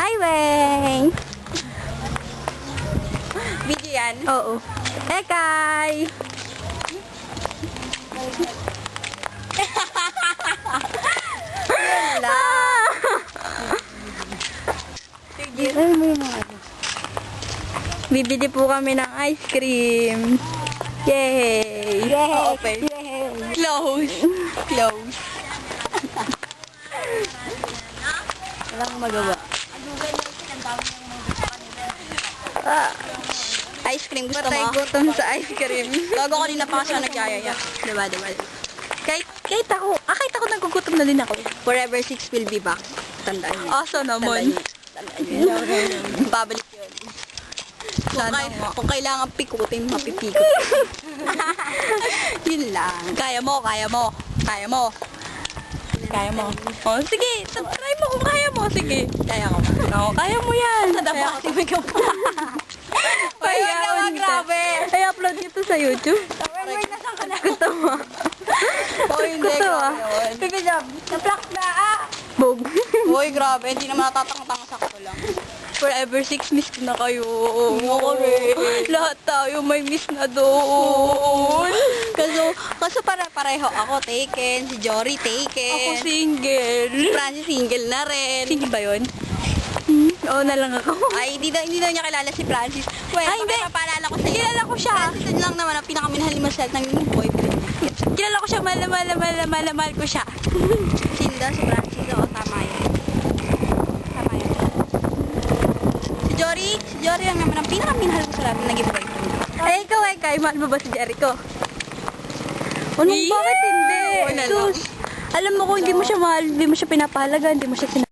Hi, Weng! Video yan. Oo. Ekay! Yun lang. Sige. Bibili po kami ng ice cream. Yay! Open. Close. Close. Walang magawa. Ice cream gusto Patay mo? gutom sa ice cream. Gago kanina pa siya nagyayaya. Diba? Kahit ako nagugutom na din ako. Forever 6 will be back. Tandaan niyo. Asa naman? Tandaan niyo. Babalik yun. Kung kailangan pikutin, mapipikot. Yun lang. Kaya mo. Kaya mo. Oh, sige, try mo kung kaya mo. Sige. Kaya ko. Oo, kaya mo yan. Nadabati mo ikaw pa. Payawan ka. Grabe. Ay, upload nito sa YouTube. Nasaan ka na? Gusto mo? Oh, hindi. Gusto mo? Pipi job. Na-block na ah. Bog. Uy, grabe. Hindi naman natatang-tang sakto lang. Forever 6 miss ko na kayo. Ako rin. Lahat tayo may miss na doon. Kaso pareho. Ako taken. Si Jory taken. Ako single. Francis single na rin. Single ba yun? Oo na lang ako. Ay, hindi daw niya kilala si Francis. Well, Ay, hindi. Papaalala ko sa'yo. Kilala ko siya. Francis yun lang naman ang pinakaminahal ni Marcel ng boyfriend. Kilala ko siya. Mahal ko siya. Sinda, si Francis. Oo, tama yun. Tama yun. Si Jory ang naman ang pinakaminahal ko sa lahat na naging boyfriend. Ay, ikaw mahal mo ba si Jericho? Bakit hindi? Wala lang. Sus, alam mo kung hindi mo siya mahal, hindi mo siya pinapahalaga, hindi mo siya